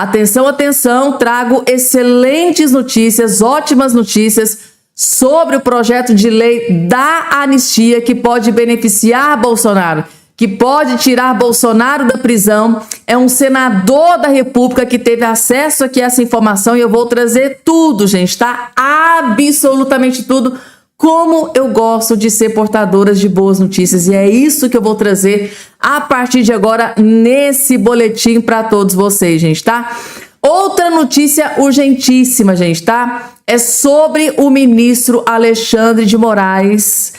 Atenção, atenção, trago excelentes notícias, ótimas notícias sobre o projeto de lei da anistia que pode beneficiar Bolsonaro, que pode tirar Bolsonaro da prisão. É um senador da República que teve acesso aqui a essa informação e eu vou trazer tudo, gente, tá? Absolutamente tudo. Como eu gosto de ser portadora de boas notícias e é isso que eu vou trazer a partir de agora nesse boletim para todos vocês, gente, tá? Outra notícia urgentíssima, gente, tá? É sobre o ministro Alexandre de Moraes.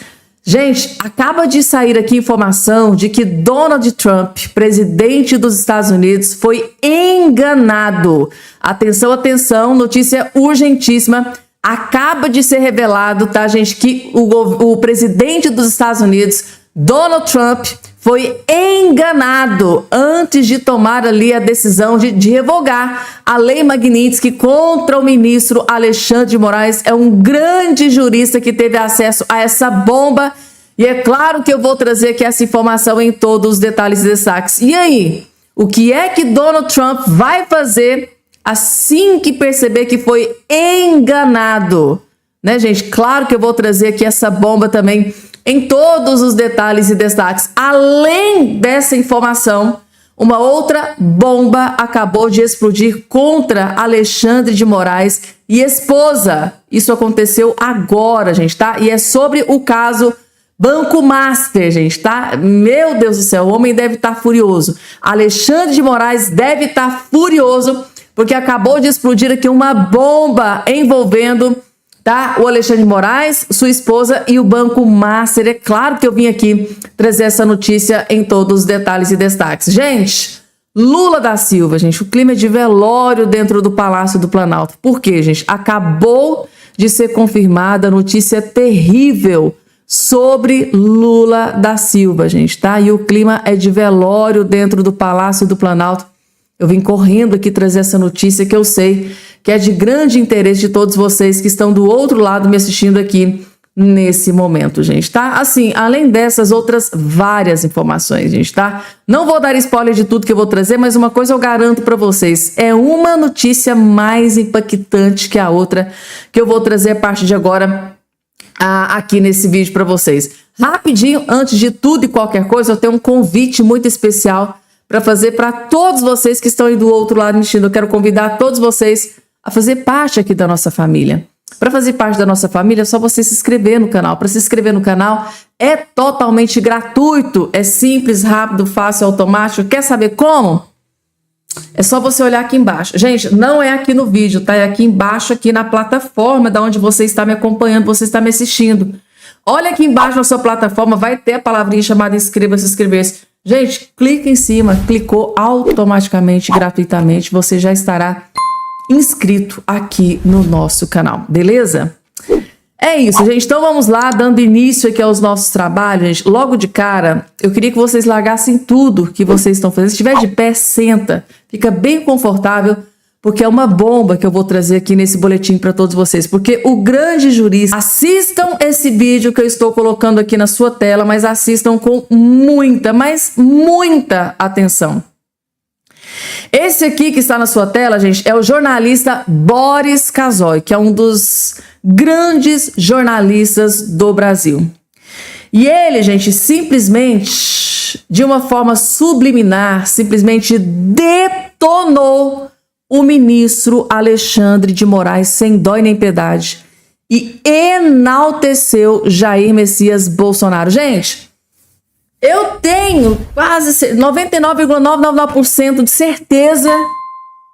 Gente, acaba de sair aqui informação de que Donald Trump, presidente dos Estados Unidos, foi enganado. Atenção, atenção, notícia urgentíssima. Acaba de ser revelado, tá, gente, que o presidente dos Estados Unidos, Donald Trump, foi enganado antes de tomar ali a decisão de revogar a Lei Magnitsky contra o ministro Alexandre de Moraes. É um grande jurista que teve acesso a essa bomba e é claro que eu vou trazer aqui essa informação em todos os detalhes e destaques. E aí, o que é que Donald Trump vai fazer assim que perceber que foi enganado? Né, gente? Claro que eu vou trazer aqui essa bomba também em todos os detalhes e destaques. Além dessa informação, uma outra bomba acabou de explodir contra Alexandre de Moraes e esposa. Isso aconteceu agora, gente, tá? E é sobre o caso Banco Master, gente, tá? Meu Deus do céu, o homem deve estar furioso. Alexandre de Moraes deve estar furioso porque acabou de explodir aqui uma bomba envolvendo, tá, o Alexandre de Moraes, sua esposa e o Banco Master. É claro que eu vim aqui trazer essa notícia em todos os detalhes e destaques. Gente, Lula da Silva, gente, o clima é de velório dentro do Palácio do Planalto. Por quê, gente? Acabou de ser confirmada a notícia terrível sobre Lula da Silva, gente, tá? E o clima é de velório dentro do Palácio do Planalto. Eu vim correndo aqui trazer essa notícia que eu sei que é de grande interesse de todos vocês que estão do outro lado me assistindo aqui nesse momento, gente, tá? Assim, além dessas outras várias informações, gente, tá? Não vou dar spoiler de tudo que eu vou trazer, mas uma coisa eu garanto para vocês, é uma notícia mais impactante que a outra que eu vou trazer a partir de agora aqui nesse vídeo para vocês. Rapidinho, antes de tudo e qualquer coisa, eu tenho um convite muito especial para fazer para todos vocês que estão aí do outro lado assistindo. Eu quero convidar todos vocês a fazer parte aqui da nossa família. Para fazer parte da nossa família, é só você se inscrever no canal. Para se inscrever no canal é totalmente gratuito, é simples, rápido, fácil, automático. Quer saber como? É só você olhar aqui embaixo. Gente, não é aqui no vídeo, tá? É aqui embaixo, aqui na plataforma da onde você está me acompanhando, você está me assistindo. Olha aqui embaixo na sua plataforma, vai ter a palavrinha chamada inscreva-se, inscrever-se. Gente, clica em cima, clicou automaticamente, gratuitamente, você já estará inscrito aqui no nosso canal, beleza? É isso, gente, então vamos lá, dando início aqui aos nossos trabalhos, gente. Logo de cara, eu queria que vocês largassem tudo que vocês estão fazendo. Se estiver de pé, senta, fica bem confortável, porque é uma bomba que eu vou trazer aqui nesse boletim para todos vocês. Porque o grande jurista, assistam esse vídeo que eu estou colocando aqui na sua tela, mas assistam com muita, mas muita atenção. Esse aqui que está na sua tela, gente, é o jornalista Boris Casoy, que é um dos grandes jornalistas do Brasil. E ele, gente, simplesmente, de uma forma subliminar, simplesmente detonou o ministro Alexandre de Moraes sem dó e nem piedade e enalteceu Jair Messias Bolsonaro. Gente, eu tenho quase 99,999% de certeza,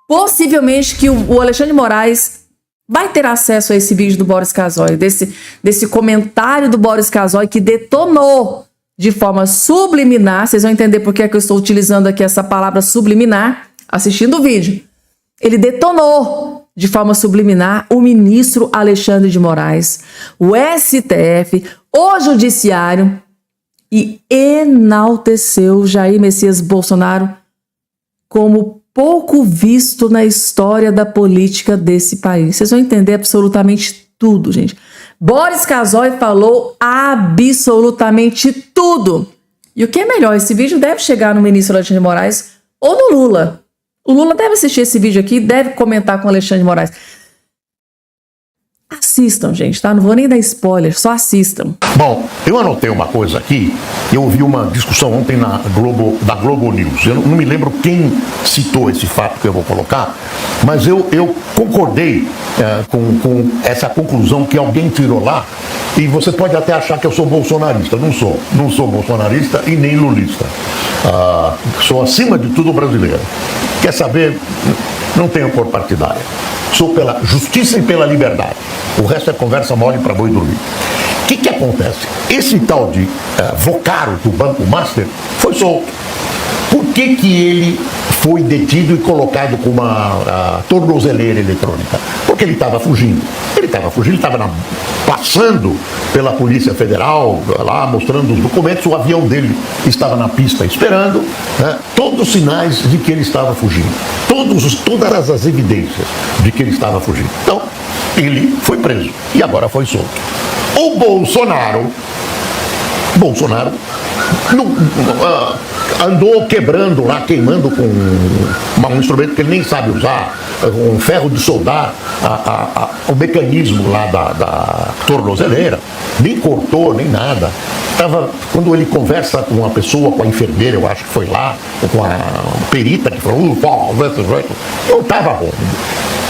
possivelmente, que o Alexandre de Moraes vai ter acesso a esse vídeo do Boris Casoy, desse comentário do Boris Casoy que detonou de forma subliminar. Vocês vão entender por que é que eu estou utilizando aqui essa palavra subliminar assistindo o vídeo. Ele detonou de forma subliminar o ministro Alexandre de Moraes, o STF, o Judiciário e enalteceu Jair Messias Bolsonaro como pouco visto na história da política desse país. Vocês vão entender absolutamente tudo, gente. Boris Casoy falou absolutamente tudo. E o que é melhor, esse vídeo deve chegar no ministro Alexandre de Moraes ou no Lula. O Lula deve assistir esse vídeo aqui, deve comentar com o Alexandre de Moraes. Assistam, gente, tá? Não vou nem dar spoiler, só assistam. Bom, eu anotei uma coisa aqui. Eu ouvi uma discussão ontem da Globo News. Eu não me lembro quem citou esse fato que eu vou colocar, mas eu concordei com essa conclusão que alguém tirou lá. E você pode até achar que eu sou bolsonarista. Não sou. Não sou bolsonarista e nem lulista. Sou, acima de tudo, brasileiro. Quer saber? Não tenho cor partidária. Sou pela justiça e pela liberdade. O resto é conversa mole para boi dormir. O que acontece? Esse tal de Vocaro do Banco Master foi solto. Por que ele foi detido e colocado com uma tornozeleira eletrônica? Porque ele estava fugindo. Ele estava passando pela Polícia Federal, lá mostrando os documentos, o avião dele estava na pista esperando, né? Todos os sinais de que ele estava fugindo. Todas as evidências de que ele estava fugindo. Então, ele foi preso e agora foi solto. O Bolsonaro andou quebrando lá, queimando com um instrumento que ele nem sabe usar, um ferro de soldar, o mecanismo lá da tornozeleira, nem cortou, nem nada. Quando ele conversa com uma pessoa, com a enfermeira, eu acho que foi lá, ou com a perita, que falou, não estava bom.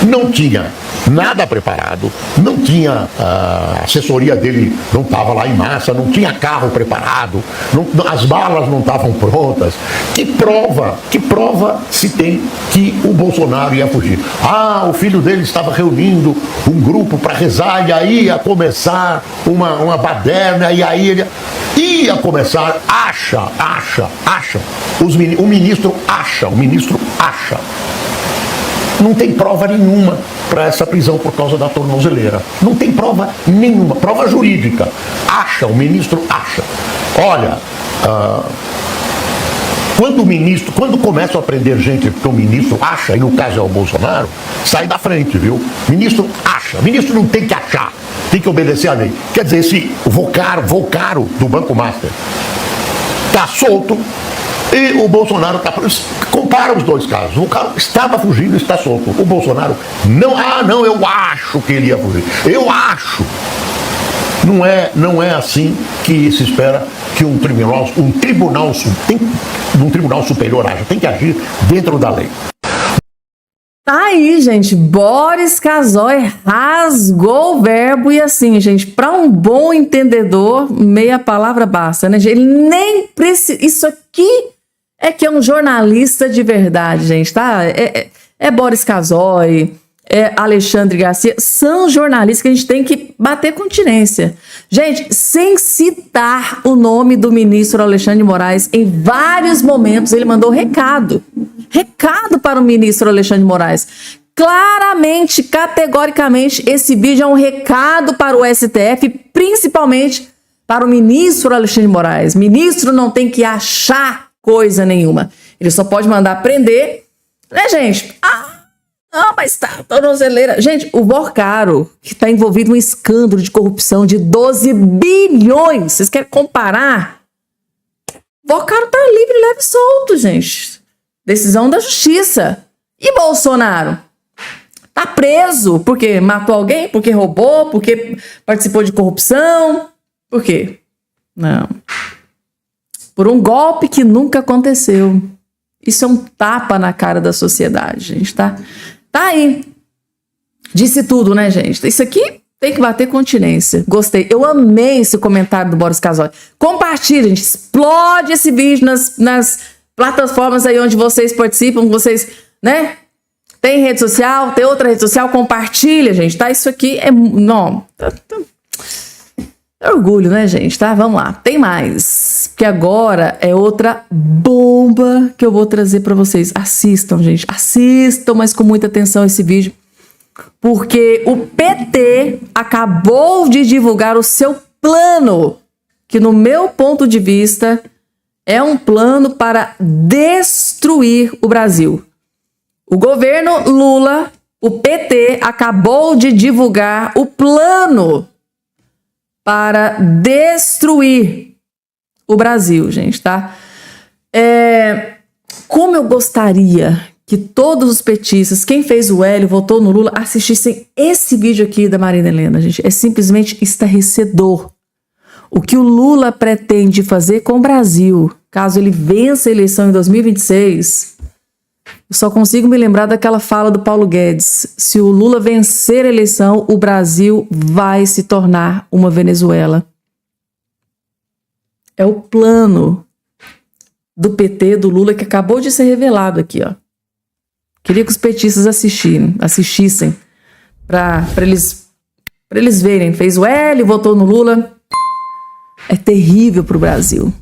Não tinha nada preparado, não tinha, a assessoria dele não estava lá em massa, não tinha carro preparado, as balas não estavam prontas. Que prova se tem que o Bolsonaro ia fugir? O filho dele estava reunindo um grupo para rezar, e aí ia começar uma baderna, e aí ele ia começar, o ministro acha. Não tem prova nenhuma para essa prisão por causa da tornozeleira. Não tem prova nenhuma, prova jurídica. O ministro acha. Olha, quando começam a prender gente porque o ministro acha, e no caso é o Bolsonaro, sai da frente, viu? Ministro acha. Ministro não tem que achar, tem que obedecer à lei. Quer dizer, esse Vocaro do Banco Master está solto. E o Bolsonaro está preso. Compara os dois casos. O cara estava fugindo e está solto. O Bolsonaro não, eu acho que ele ia fugir. Eu acho. Não é assim que se espera que um tribunal superior haja. Tem que agir dentro da lei. Tá aí, gente, Boris Casoy rasgou o verbo e assim, gente, para um bom entendedor, meia palavra basta, né, gente? Ele nem precisa... Isso aqui é que é um jornalista de verdade, gente, tá? É Boris Casoy, é Alexandre Garcia, são jornalistas que a gente tem que bater continência. Gente, sem citar o nome do ministro Alexandre de Moraes, em vários momentos ele mandou recado para o ministro Alexandre de Moraes. Claramente, categoricamente, esse vídeo é um recado para o STF, principalmente para o ministro Alexandre de Moraes. Ministro não tem que achar coisa nenhuma. Ele só pode mandar prender, né, gente? Não, mas tá, tornozeleira. Gente, o Vocaro, que está envolvido em um escândalo de corrupção de 12 bilhões. Vocês querem comparar? Vocaro tá livre, leve e solto, gente. Decisão da justiça. E Bolsonaro? Tá preso porque matou alguém? Porque roubou? Porque participou de corrupção? Por quê? Não. Por um golpe que nunca aconteceu. Isso é um tapa na cara da sociedade, gente, tá? Tá aí. Disse tudo, né, gente? Isso aqui tem que bater continência. Gostei. Eu amei esse comentário do Boris Casoy. Compartilha, gente. Explode esse vídeo nas plataformas aí onde vocês participam, vocês, né? Tem rede social, tem outra rede social, compartilha, gente, tá? Isso aqui é... Não, é orgulho, né, gente, tá? Vamos lá. Tem mais, que agora é outra bomba que eu vou trazer pra vocês. Assistam, gente, assistam, mas com muita atenção esse vídeo, porque o PT acabou de divulgar o seu plano, que no meu ponto de vista é um plano para destruir o Brasil. O governo Lula, o PT, acabou de divulgar o plano para destruir o Brasil, gente, tá? Como eu gostaria que todos os petistas, quem fez o Hélio, votou no Lula, assistissem esse vídeo aqui da Marina Helena, gente. É simplesmente estarrecedor. O que o Lula pretende fazer com o Brasil, caso ele vença a eleição em 2026, eu só consigo me lembrar daquela fala do Paulo Guedes. Se o Lula vencer a eleição, o Brasil vai se tornar uma Venezuela. É o plano do PT, do Lula, que acabou de ser revelado aqui, ó. Queria que os petistas assistissem para eles verem. Fez o Hélio, votou no Lula. É terrível para o Brasil.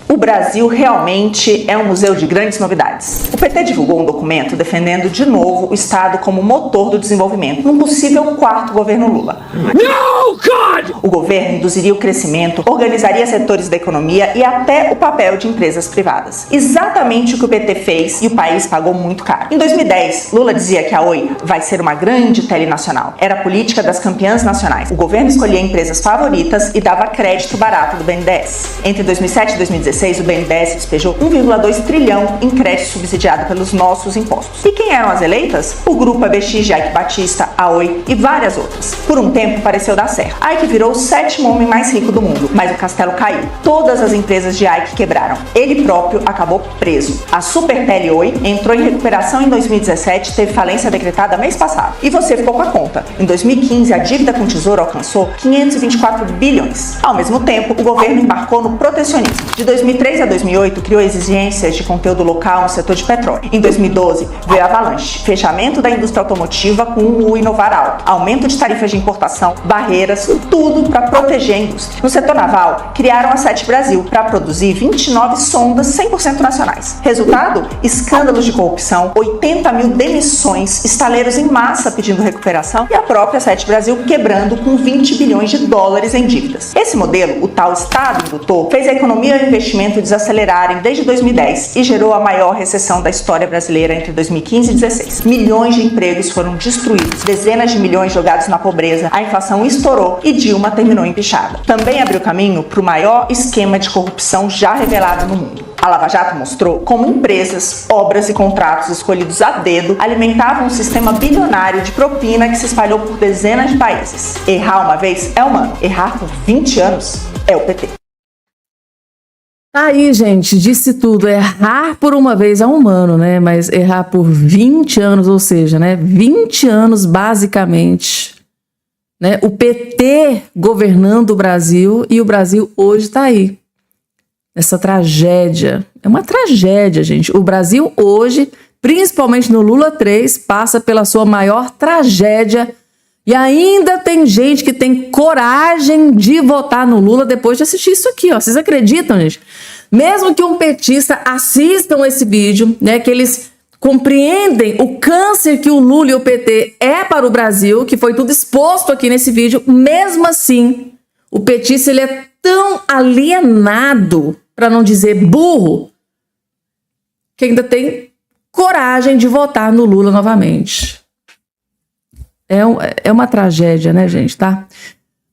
O Brasil realmente é um museu de grandes novidades. O PT divulgou um documento defendendo de novo o Estado como motor do desenvolvimento, num possível quarto governo Lula. No, God! O governo induziria o crescimento, organizaria setores da economia e até o papel de empresas privadas. Exatamente o que o PT fez e o país pagou muito caro. Em 2010, Lula dizia que a Oi vai ser uma grande telinacional. Era a política das campeãs nacionais. O governo escolhia empresas favoritas e dava crédito barato do BNDES. Entre 2007 e 2016, o BNDES despejou 1,2 trilhão em crédito subsidiado pelos nossos impostos. E quem eram as eleitas? O grupo ABX de Ike Batista, a Oi e várias outras. Por um tempo pareceu dar certo. Ike virou o 7º homem mais rico do mundo, mas o castelo caiu. Todas as empresas de Ike quebraram. Ele próprio acabou preso. A Supertele Oi entrou em recuperação em 2017 e teve falência decretada mês passado. E você ficou com a conta. Em 2015, a dívida com o Tesouro alcançou 524 bilhões. Ao mesmo tempo, o governo embarcou no protecionismo. De 2003 a 2008, criou exigências de conteúdo local no setor de petróleo. Em 2012, veio a avalanche, fechamento da indústria automotiva com o Inovar Alto, aumento de tarifas de importação, barreiras, tudo para proteger a indústria. No setor naval, criaram a Sete Brasil para produzir 29 sondas 100% nacionais. Resultado? Escândalos de corrupção, 80 mil demissões, estaleiros em massa pedindo recuperação e a própria Sete Brasil quebrando com 20 bilhões de dólares em dívidas. Esse modelo, o tal Estado indutor, fez a economia e o investimento desacelerarem desde 2010 e gerou a maior recessão da história brasileira entre 2015 e 2016. Milhões de empregos foram destruídos, dezenas de milhões jogados na pobreza, a inflação estourou e Dilma terminou empichada. Também abriu caminho para o maior esquema de corrupção já revelado no mundo. A Lava Jato mostrou como empresas, obras e contratos escolhidos a dedo alimentavam um sistema bilionário de propina que se espalhou por dezenas de países. Errar uma vez é humano, errar por 20 anos é o PT. Aí, gente, disse tudo. Errar por uma vez é humano, né? Mas errar por 20 anos, ou seja, né? 20 anos, basicamente, né? O PT governando o Brasil e o Brasil hoje tá aí. Essa tragédia. É uma tragédia, gente. O Brasil hoje, principalmente no Lula 3, passa pela sua maior tragédia. E ainda tem gente que tem coragem de votar no Lula depois de assistir isso aqui, ó. Vocês acreditam, gente? Mesmo que um petista assistam esse vídeo, né, que eles compreendem o câncer que o Lula e o PT é para o Brasil, que foi tudo exposto aqui nesse vídeo, mesmo assim, o petista ele é tão alienado, para não dizer burro, que ainda tem coragem de votar no Lula novamente. É uma tragédia, né, gente, tá?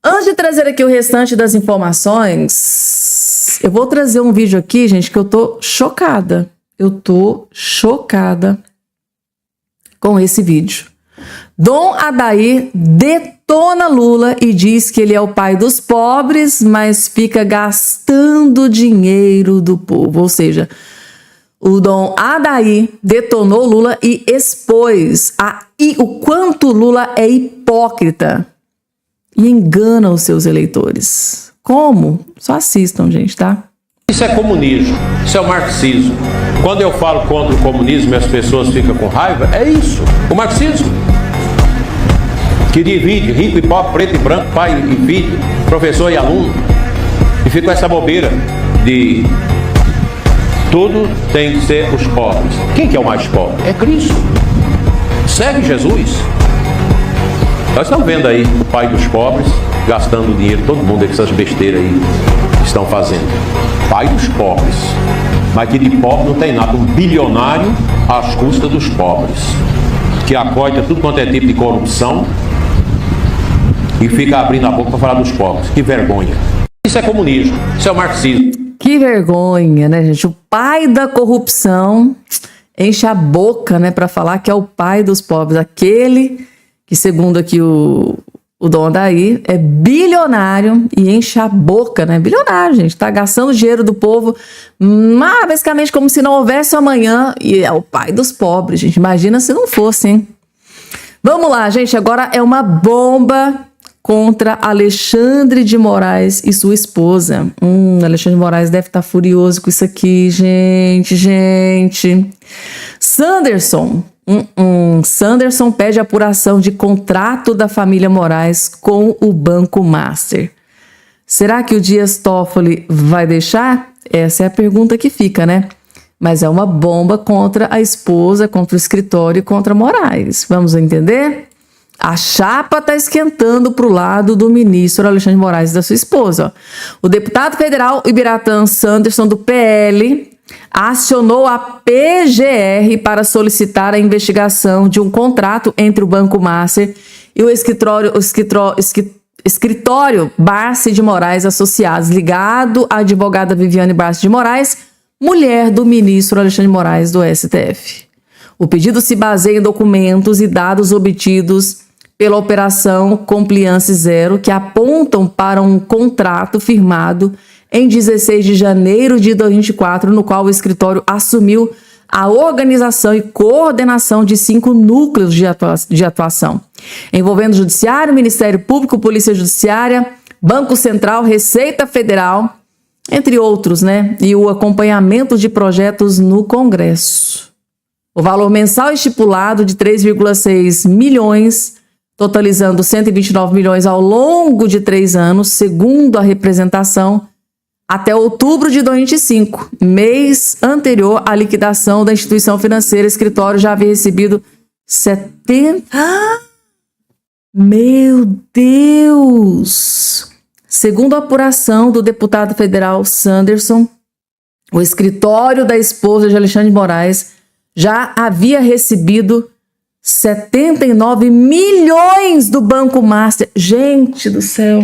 Antes de trazer aqui o restante das informações, eu vou trazer um vídeo aqui, gente, que eu tô chocada. Eu tô chocada com esse vídeo. Dom Adair detona Lula e diz que ele é o pai dos pobres, mas fica gastando dinheiro do povo. Ou seja, o Dom Adair detonou Lula e expôs o quanto Lula é hipócrita e engana os seus eleitores. Como? Só assistam, gente, tá? Isso é comunismo, isso é o marxismo. Quando eu falo contra o comunismo e as pessoas ficam com raiva, é isso, o marxismo. Que divide rico e pobre, preto e branco, pai e filho, professor e aluno. E fica com essa bobeira de tudo tem que ser os pobres. Quem que é o mais pobre? É Cristo. Segue Jesus. Nós estamos vendo aí o pai dos pobres gastando dinheiro, todo mundo, essas besteiras aí que estão fazendo. Pai dos pobres. Mas que de pobre não tem nada. Um bilionário às custas dos pobres. Que acoita tudo quanto é tipo de corrupção e fica abrindo a boca para falar dos pobres. Que vergonha. Isso é comunismo. Isso é o marxismo. Que vergonha, né, gente? O pai da corrupção enche a boca, né, para falar que é o pai dos pobres, aquele que, segundo aqui o Dom Daí, é bilionário e enche a boca, né? Bilionário, gente, tá gastando dinheiro do povo, basicamente como se não houvesse amanhã, e é o pai dos pobres, gente. Imagina se não fosse, hein? Vamos lá, gente, agora é uma bomba contra Alexandre de Moraes e sua esposa. Alexandre de Moraes deve estar furioso com isso aqui, gente. Sanderson pede apuração de contrato da família Moraes com o Banco Master. Será que o Dias Toffoli vai deixar? Essa é a pergunta que fica, né? Mas é uma bomba contra a esposa, contra o escritório e contra Moraes. Vamos entender? A chapa está esquentando para o lado do ministro Alexandre de Moraes e da sua esposa. O deputado federal Ibiratã Sanderson, do PL, acionou a PGR para solicitar a investigação de um contrato entre o Banco Master e o escritório Barsi de Moraes Associados, ligado à advogada Viviane Barsi de Moraes, mulher do ministro Alexandre de Moraes do STF. O pedido se baseia em documentos e dados obtidos pela Operação Compliance Zero, que apontam para um contrato firmado em 16 de janeiro de 2024, no qual o escritório assumiu a organização e coordenação de 5 núcleos de atuação, envolvendo Judiciário, Ministério Público, Polícia Judiciária, Banco Central, Receita Federal, entre outros, né? E o acompanhamento de projetos no Congresso. O valor mensal estipulado de 3,6 milhões, totalizando 129 milhões ao longo de 3 anos, segundo a representação, até outubro de 2025, mês anterior à liquidação da instituição financeira. O escritório já havia recebido 70... Meu Deus! Segundo a apuração do deputado federal Sanderson, o escritório da esposa de Alexandre de Moraes já havia recebido 79 milhões do Banco Master. Gente do céu!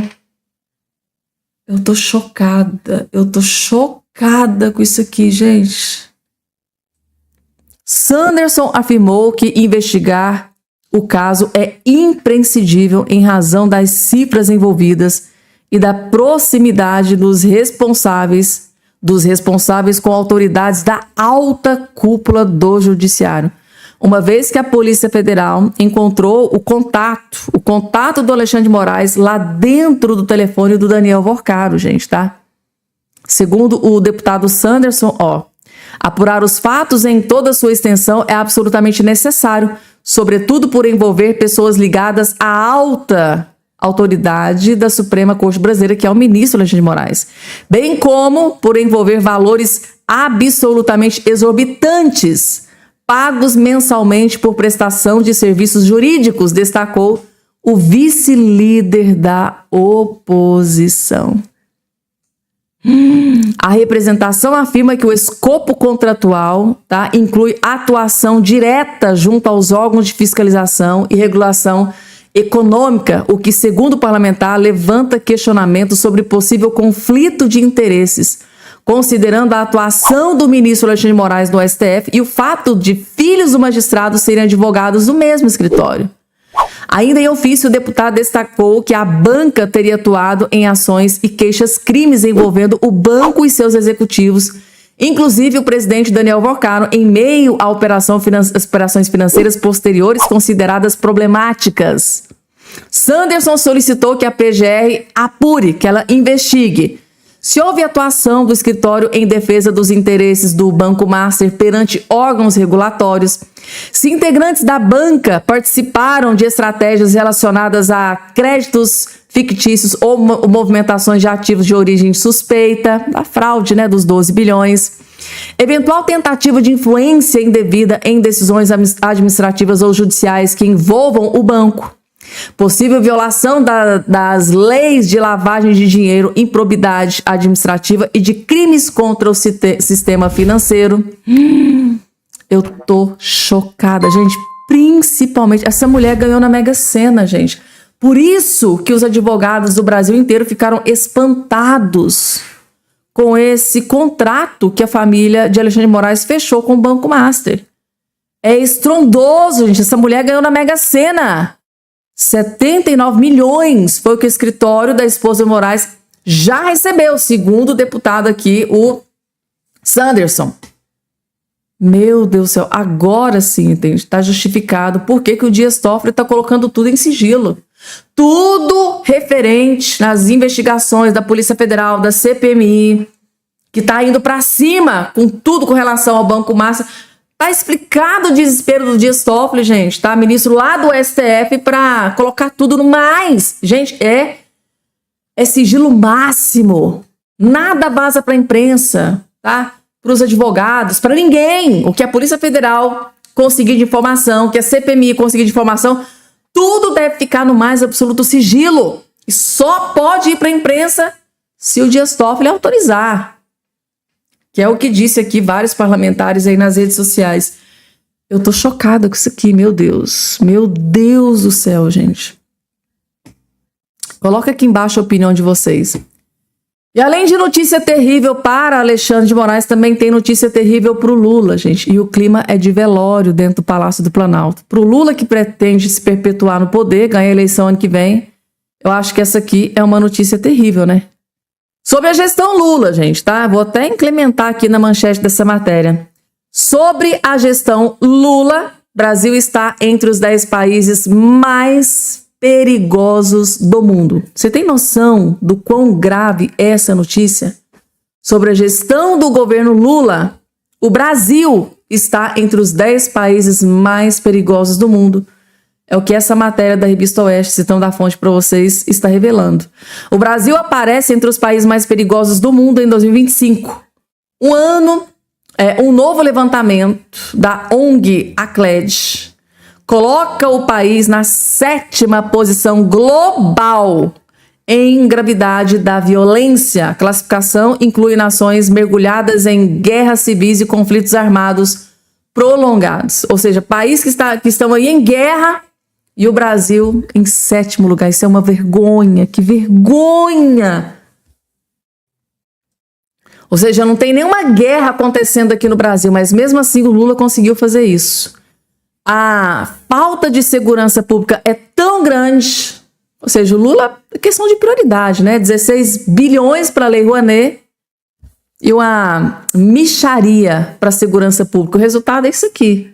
Eu tô chocada com isso aqui, gente. Sanderson afirmou que investigar o caso é imprescindível em razão das cifras envolvidas e da proximidade dos responsáveis com autoridades da alta cúpula do judiciário. Uma vez que a Polícia Federal encontrou o contato do Alexandre de Moraes lá dentro do telefone do Daniel Vorcaro, gente, tá? Segundo o deputado Sanderson, apurar os fatos em toda a sua extensão é absolutamente necessário, sobretudo por envolver pessoas ligadas à alta autoridade da Suprema Corte Brasileira, que é o ministro Alexandre de Moraes, bem como por envolver valores absolutamente exorbitantes, pagos mensalmente por prestação de serviços jurídicos, destacou o vice-líder da oposição. A representação afirma que o escopo contratual, tá, inclui atuação direta junto aos órgãos de fiscalização e regulação econômica, o que, segundo o parlamentar, levanta questionamentos sobre possível conflito de interesses, considerando a atuação do ministro Alexandre de Moraes no STF e o fato de filhos do magistrado serem advogados do mesmo escritório. Ainda em ofício, o deputado destacou que a banca teria atuado em ações e queixas-crimes envolvendo o banco e seus executivos, inclusive o presidente Daniel Vorcaro, em meio a operações financeiras posteriores consideradas problemáticas. Sanderson solicitou que a PGR apure, que ela investigue se houve atuação do escritório em defesa dos interesses do Banco Master perante órgãos regulatórios, se integrantes da banca participaram de estratégias relacionadas a créditos fictícios ou movimentações de ativos de origem suspeita, a fraude, né, dos 12 bilhões, eventual tentativa de influência indevida em decisões administrativas ou judiciais que envolvam o banco, possível violação das leis de lavagem de dinheiro, improbidade administrativa e de crimes contra o sistema financeiro. Eu tô chocada, gente. Principalmente, essa mulher ganhou na Mega Sena, gente. Por isso que os advogados do Brasil inteiro ficaram espantados com esse contrato que a família de Alexandre de Moraes fechou com o Banco Master. É estrondoso, gente. Essa mulher ganhou na Mega Sena. 79 milhões foi o que o escritório da esposa Moraes já recebeu, segundo o deputado aqui, o Sanderson. Meu Deus do céu, agora sim, entende? Está justificado por que o Dias Toffoli está colocando tudo em sigilo. Tudo referente nas investigações da Polícia Federal, da CPMI, que está indo para cima com tudo com relação ao Banco Master. Tá explicado o desespero do Dias Toffoli, gente, tá? Ministro lá do STF para colocar tudo no mais. Gente, é sigilo máximo. Nada vaza para a imprensa, tá? Para os advogados, para ninguém. O que a Polícia Federal conseguir de informação, o que a CPMI conseguir de informação, tudo deve ficar no mais absoluto sigilo. E só pode ir para a imprensa se o Dias Toffoli autorizar. Que é o que disse aqui vários parlamentares aí nas redes sociais. Eu tô chocada com isso aqui, meu Deus. Meu Deus do céu, gente. Coloca aqui embaixo a opinião de vocês. E além de notícia terrível para Alexandre de Moraes, também tem notícia terrível para o Lula, gente. E o clima é de velório dentro do Palácio do Planalto. Para o Lula, que pretende se perpetuar no poder, ganhar a eleição ano que vem, eu acho que essa aqui é uma notícia terrível, né? Sobre a gestão Lula, gente, tá? Vou até implementar aqui na manchete dessa matéria. Sobre a gestão Lula, Brasil está entre os 10 países mais perigosos do mundo. Você tem noção do quão grave é essa notícia? Sobre a gestão do governo Lula, o Brasil está entre os 10 países mais perigosos do mundo. É o que essa matéria da Revista Oeste, citando a fonte para vocês, está revelando. O Brasil aparece entre os países mais perigosos do mundo em 2025. Um novo levantamento da ONG Acled coloca o país na 7ª posição global em gravidade da violência. A classificação inclui nações mergulhadas em guerras civis e conflitos armados prolongados. Ou seja, países que estão aí em guerra e o Brasil em 7º lugar. Isso é uma vergonha. Que vergonha! Ou seja, não tem nenhuma guerra acontecendo aqui no Brasil, mas mesmo assim o Lula conseguiu fazer isso. A falta de segurança pública é tão grande, ou seja, o Lula é questão de prioridade, né? 16 bilhões para a Lei Rouanet e uma mixaria para a segurança pública. O resultado é isso aqui.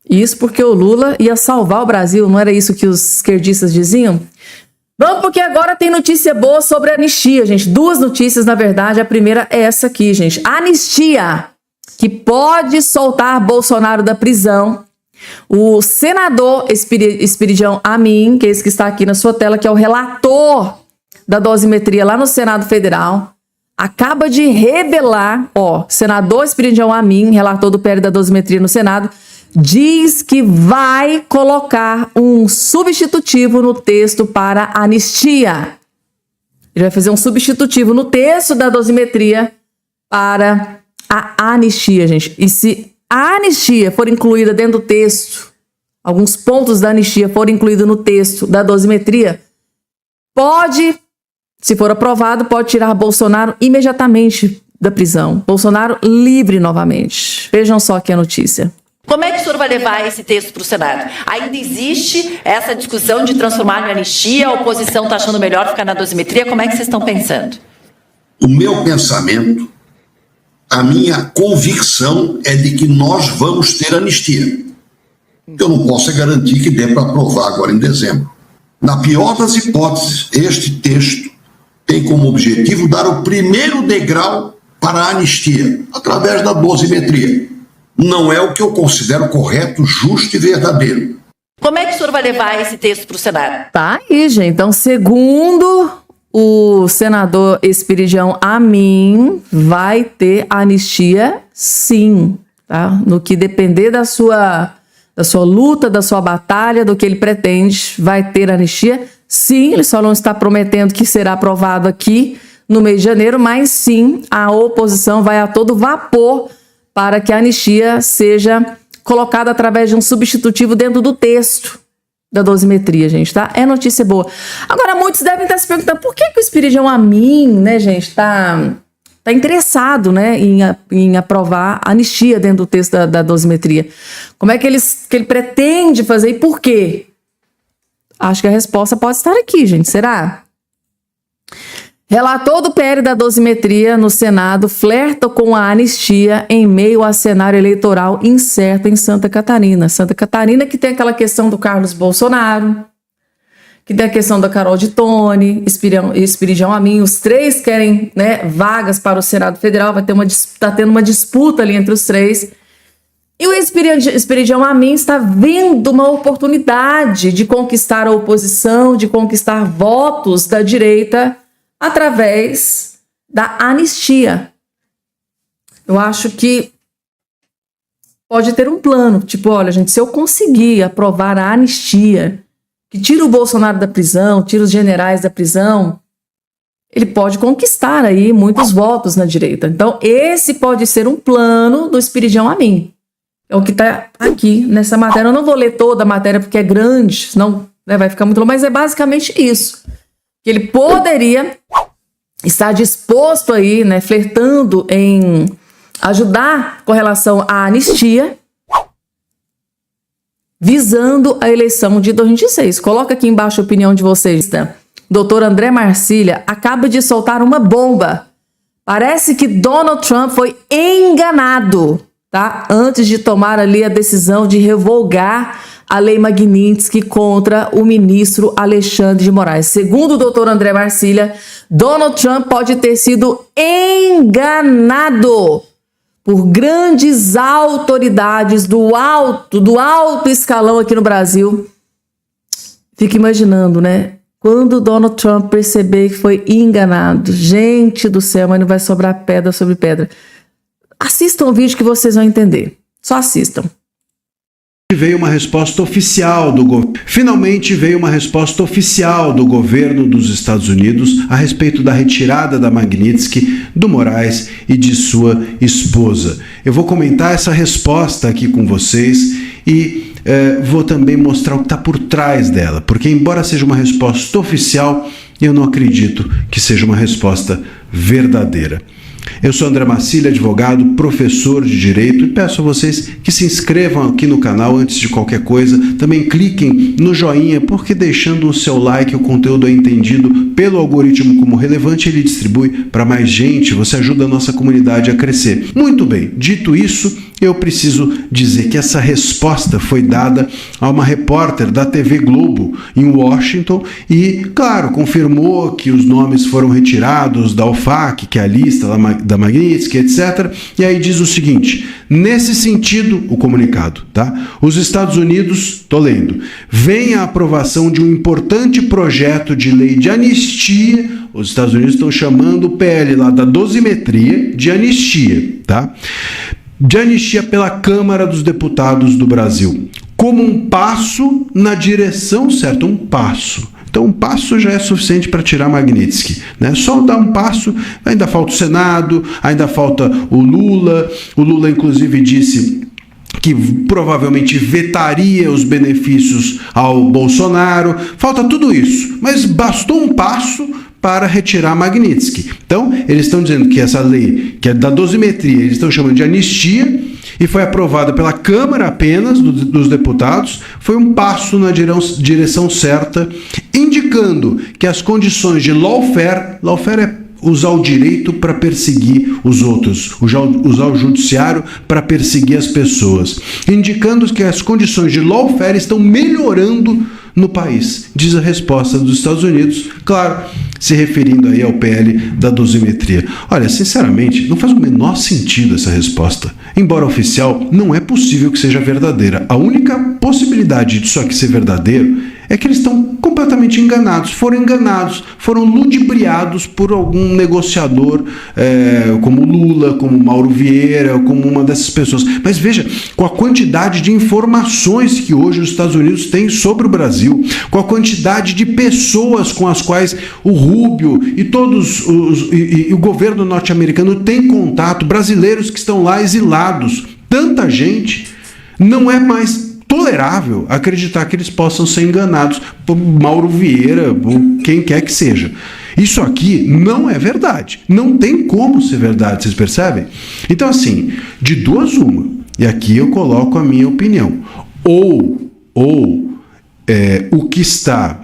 Isso porque o Lula ia salvar o Brasil, não era isso que os esquerdistas diziam? Vamos, porque agora tem notícia boa sobre a anistia, gente. 2 notícias, na verdade. A primeira é essa aqui, gente. Anistia, que pode soltar Bolsonaro da prisão. O senador Espiridião Amin, que é esse que está aqui na sua tela, que é o relator da dosimetria lá no Senado Federal, acaba de revelar, senador Espiridião Amin, relator do PL da dosimetria no Senado, diz que vai colocar um substitutivo no texto para anistia. Ele vai fazer um substitutivo no texto da dosimetria para a anistia, gente. E se a anistia for incluída dentro do texto, alguns pontos da anistia forem incluídos no texto da dosimetria, pode, se for aprovado, pode tirar Bolsonaro imediatamente da prisão. Bolsonaro livre novamente. Vejam só aqui a notícia. Como é que o senhor vai levar esse texto para o Senado? Ainda existe essa discussão de transformar em anistia? A oposição está achando melhor ficar na dosimetria? Como é que vocês estão pensando? O meu pensamento, a minha convicção é de que nós vamos ter anistia. Eu não posso garantir que dê para aprovar agora em dezembro. Na pior das hipóteses, este texto tem como objetivo dar o primeiro degrau para a anistia, através da dosimetria. Não é o que eu considero correto, justo e verdadeiro. Como é que o senhor vai levar esse texto para o Senado? Tá aí, gente. Então, segundo o senador Espiridião Amin, vai ter anistia, sim. Tá? No que depender da sua luta, da sua batalha, do que ele pretende, vai ter anistia. Sim, ele só não está prometendo que será aprovado aqui no mês de janeiro, mas sim, a oposição vai a todo vapor para que a anistia seja colocada através de um substitutivo dentro do texto da dosimetria, gente, tá? É notícia boa. Agora, muitos devem estar se perguntando por que o Espiridião Amin, né, gente, tá está interessado, né, em aprovar a anistia dentro do texto da dosimetria. Como é que ele pretende fazer e por quê? Acho que a resposta pode estar aqui, gente. Será? Relator do PL da dosimetria no Senado flerta com a anistia em meio a cenário eleitoral incerto em Santa Catarina. Santa Catarina que tem aquela questão do Carlos Bolsonaro, que tem a questão da Carol de Tone, Espiridião Amin, os três querem, né, vagas para o Senado Federal, está tendo uma disputa ali entre os três. E o Espiridião Amin está vendo uma oportunidade de conquistar a oposição, de conquistar votos da direita através da anistia. Eu acho que pode ter um plano, tipo, olha, gente, se eu conseguir aprovar a anistia, que tira o Bolsonaro da prisão, tira os generais da prisão, ele pode conquistar aí muitos votos na direita. Então, esse pode ser um plano do Espiridião Amin. É o que está aqui nessa matéria. Eu não vou ler toda a matéria porque é grande, senão, né, vai ficar muito longo, mas é basicamente isso. Que ele poderia estar disposto aí, né, flertando em ajudar com relação à anistia, visando a eleição de 2026. Coloca aqui embaixo a opinião de vocês. Doutor André Marcília acaba de soltar uma bomba. Parece que Donald Trump foi enganado, tá? Antes de tomar ali a decisão de revogar a lei Magnitsky contra o ministro Alexandre de Moraes. Segundo o doutor André Marcília, Donald Trump pode ter sido enganado por grandes autoridades do alto escalão aqui no Brasil. Fica imaginando, né? Quando Donald Trump perceber que foi enganado, gente do céu, mas não vai sobrar pedra sobre pedra. Assistam o vídeo que vocês vão entender. Só assistam. Veio uma resposta oficial Finalmente veio uma resposta oficial do governo dos Estados Unidos a respeito da retirada da Magnitsky, do Moraes e de sua esposa. Eu vou comentar essa resposta aqui com vocês e vou também mostrar o que está por trás dela, porque embora seja uma resposta oficial, eu não acredito que seja uma resposta verdadeira. Eu sou André Marcília, advogado, professor de Direito, e peço a vocês que se inscrevam aqui no canal antes de qualquer coisa. Também cliquem no joinha, porque deixando o seu like o conteúdo é entendido pelo algoritmo como relevante e ele distribui para mais gente. Você ajuda a nossa comunidade a crescer. Muito bem, dito isso, eu preciso dizer que essa resposta foi dada a uma repórter da TV Globo em Washington e, claro, confirmou que os nomes foram retirados da OFAC, que é a lista da Magnitsky, etc. E aí diz o seguinte: nesse sentido, o comunicado, tá? Os Estados Unidos, tô lendo, vem a aprovação de um importante projeto de lei de anistia. Os Estados Unidos estão chamando o PL lá da dosimetria de anistia, tá? De anistia pela Câmara dos Deputados do Brasil, como um passo na direção certa, um passo. Então, um passo já é suficiente para tirar Magnitsky, né? Só dar um passo, ainda falta o Senado, ainda falta o Lula. O Lula, inclusive, disse que provavelmente vetaria os benefícios ao Bolsonaro. Falta tudo isso, mas bastou um passo para retirar Magnitsky. Então, eles estão dizendo que essa lei, que é da dosimetria, eles estão chamando de anistia, e foi aprovada pela Câmara apenas, dos deputados, foi um passo na direção certa, indicando que as condições de lawfare é usar o direito para perseguir os outros, usar o judiciário para perseguir as pessoas, indicando que as condições de lawfare estão melhorando no país, diz a resposta dos Estados Unidos, claro, se referindo aí ao PL da dosimetria. Olha, sinceramente, não faz o menor sentido essa resposta. Embora oficial, não é possível que seja verdadeira. A única possibilidade disso aqui ser verdadeiro é que eles estão completamente enganados, foram ludibriados por algum negociador como Lula, como Mauro Vieira, como uma dessas pessoas. Mas veja, com a quantidade de informações que hoje os Estados Unidos têm sobre o Brasil, com a quantidade de pessoas com as quais o Rubio e o governo norte-americano tem contato, brasileiros que estão lá exilados, tanta gente, não é mais tolerável acreditar que eles possam ser enganados por Mauro Vieira, por quem quer que seja. Isso aqui não é verdade. Não tem como ser verdade, vocês percebem? Então, assim, de duas uma, e aqui eu coloco a minha opinião, ou o que está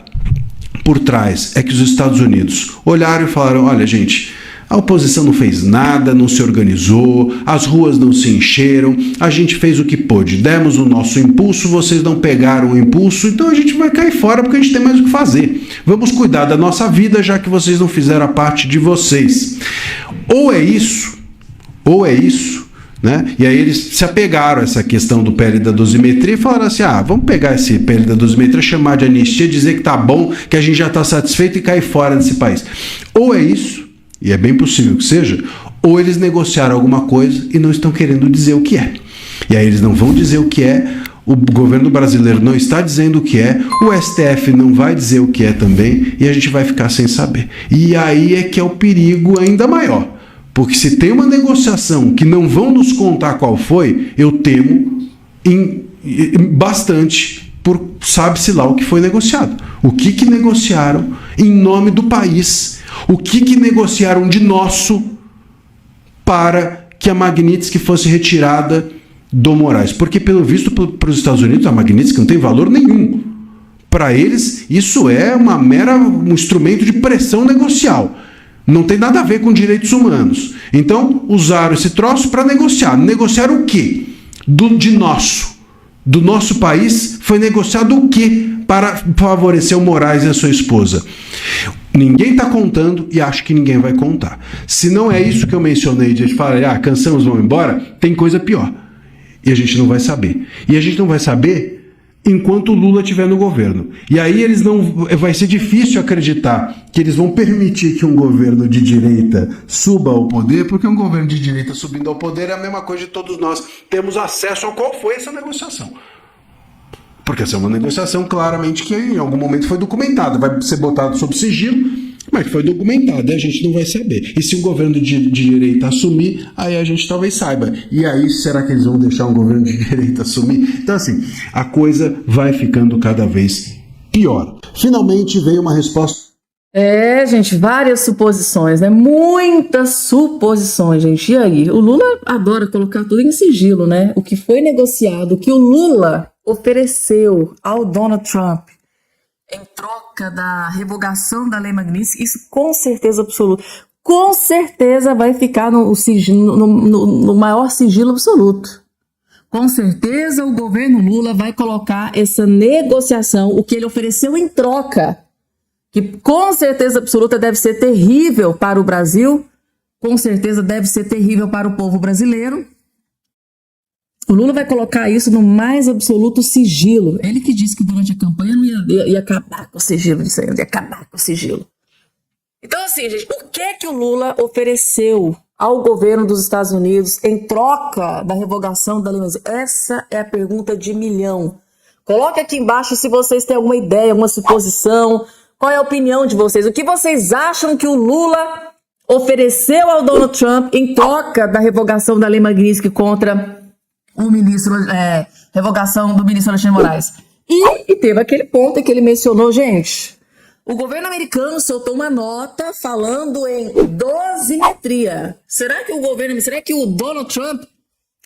por trás é que os Estados Unidos olharam e falaram, olha, gente, a oposição não fez nada, não se organizou, as ruas não se encheram, a gente fez o que pôde, demos o nosso impulso, vocês não pegaram o impulso, então a gente vai cair fora porque a gente tem mais o que fazer. Vamos cuidar da nossa vida, já que vocês não fizeram a parte de vocês. Ou é isso, né? E aí eles se apegaram a essa questão do PL da dosimetria e falaram assim, vamos pegar esse PL da dosimetria, chamar de anistia, dizer que tá bom, que a gente já está satisfeito e cair fora desse país. Ou é isso, e é bem possível que seja, ou eles negociaram alguma coisa e não estão querendo dizer o que é. E aí eles não vão dizer o que é, o governo brasileiro não está dizendo o que é, o STF não vai dizer o que é também, e a gente vai ficar sem saber. E aí é que é o perigo ainda maior. Porque se tem uma negociação que não vão nos contar qual foi, eu temo bastante por sabe-se lá o que foi negociado. O que negociaram em nome do país? O que negociaram de nosso para que a Magnitsky fosse retirada do Moraes? Porque, pelo visto, para os Estados Unidos, a Magnitsky não tem valor nenhum. Para eles, isso é um instrumento de pressão negocial. Não tem nada a ver com direitos humanos. Então, usaram esse troço para negociar. Negociar o quê? Do nosso país, foi negociado o quê para favorecer o Moraes e a sua esposa? Ninguém está contando e acho que ninguém vai contar. Se não é isso que eu mencionei, de falar, cansamos, vamos embora, tem coisa pior. E a gente não vai saber. E a gente não vai saber enquanto o Lula estiver no governo. E aí vai ser difícil acreditar que eles vão permitir que um governo de direita suba ao poder, porque um governo de direita subindo ao poder é a mesma coisa de todos nós temos acesso a qual foi essa negociação. Porque essa é uma negociação claramente que em algum momento foi documentada, vai ser botado sob sigilo, mas foi documentada e a gente não vai saber. E se um governo de direita assumir, aí a gente talvez saiba. E aí, será que eles vão deixar um governo de direita assumir? Então, assim, a coisa vai ficando cada vez pior. Finalmente veio uma resposta. Gente, várias suposições, né? Muitas suposições, gente. E aí? O Lula adora colocar tudo em sigilo, né? O que foi negociado, o que o Lula ofereceu ao Donald Trump em troca da revogação da Lei Magnitsky, isso com certeza absoluta. Com certeza vai ficar no maior sigilo absoluto. Com certeza o governo Lula vai colocar essa negociação, o que ele ofereceu em troca, que com certeza absoluta deve ser terrível para o Brasil, com certeza deve ser terrível para o povo brasileiro. O Lula vai colocar isso no mais absoluto sigilo. Ele que disse que durante a campanha não ia acabar com o sigilo disso aí, ia acabar com o sigilo. Então, assim, gente, o que o Lula ofereceu ao governo dos Estados Unidos em troca da revogação da Lei Magnitsky? Essa é a pergunta de milhão. Coloque aqui embaixo se vocês têm alguma ideia, alguma suposição. Qual é a opinião de vocês? O que vocês acham que o Lula ofereceu ao Donald Trump em troca da revogação da Lei Magnitsky contra o ministro, revogação do ministro Alexandre de Moraes? E teve aquele ponto que ele mencionou, gente. O governo americano soltou uma nota falando em dosimetria. Será que o Donald Trump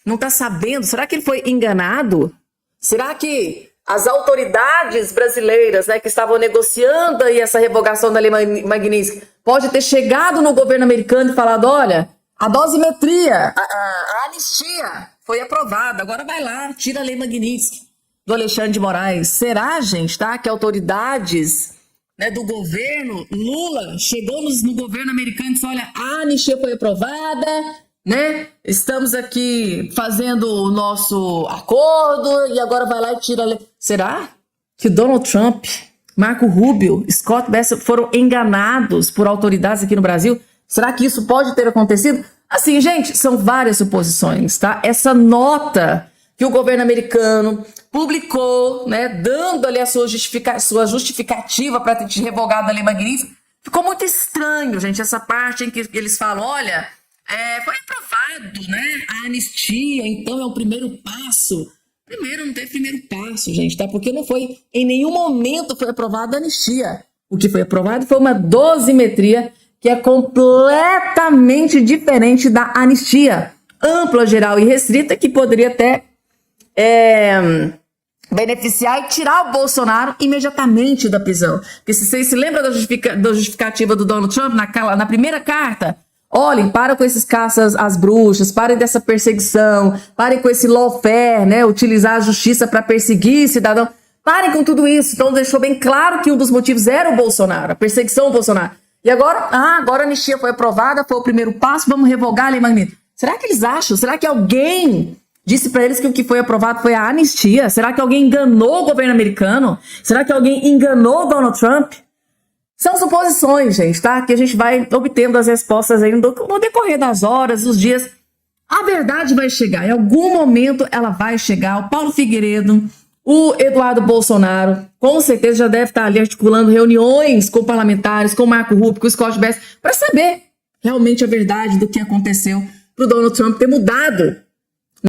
não está sabendo? Será que ele foi enganado? Será que as autoridades brasileiras, né, que estavam negociando aí essa revogação da Lei Magnitsky, pode ter chegado no governo americano e falado, olha, a dosimetria, a anistia foi aprovada, agora vai lá, tira a Lei Magnitsky do Alexandre de Moraes. Será, gente, tá, que autoridades, né, do governo Lula chegou no governo americano e disse, olha, a anistia foi aprovada, né? Estamos aqui fazendo o nosso acordo e agora vai lá e tira a lei. Será que Donald Trump, Marco Rubio, Scott Bessel foram enganados por autoridades aqui no Brasil? Será que isso pode ter acontecido? Assim, gente, são várias suposições, tá? Essa nota que o governo americano publicou, né, dando ali a sua justificativa para ter revogado a Lei Magnitsky, ficou muito estranho, gente, essa parte em que eles falam, olha, foi aprovado, né, a anistia, então é o primeiro passo Primeiro, não teve primeiro passo, gente, tá? Porque não foi, em nenhum momento foi aprovada a anistia. O que foi aprovado foi uma dosimetria que é completamente diferente da anistia ampla, geral e restrita, que poderia até beneficiar e tirar o Bolsonaro imediatamente da prisão. Porque se vocês se lembram da justificativa do Donald Trump na primeira carta, olhem, para com esses caças às bruxas, parem dessa perseguição, parem com esse lawfare, né, utilizar a justiça para perseguir cidadão, parem com tudo isso. Então deixou bem claro que um dos motivos era o Bolsonaro, a perseguição ao Bolsonaro. E agora a anistia foi aprovada, foi o primeiro passo, vamos revogar a Lei Magnitsky. Será que eles acham? Será que alguém disse para eles que o que foi aprovado foi a anistia? Será que alguém enganou o governo americano? Será que alguém enganou o Donald Trump? São suposições, gente, tá? Que a gente vai obtendo as respostas aí no decorrer das horas, dos dias. A verdade vai chegar. Em algum momento ela vai chegar. O Paulo Figueiredo, o Eduardo Bolsonaro, com certeza já deve estar ali articulando reuniões com parlamentares, com o Marco Rubio, com o Scott Bess, para saber realmente a verdade do que aconteceu para o Donald Trump ter mudado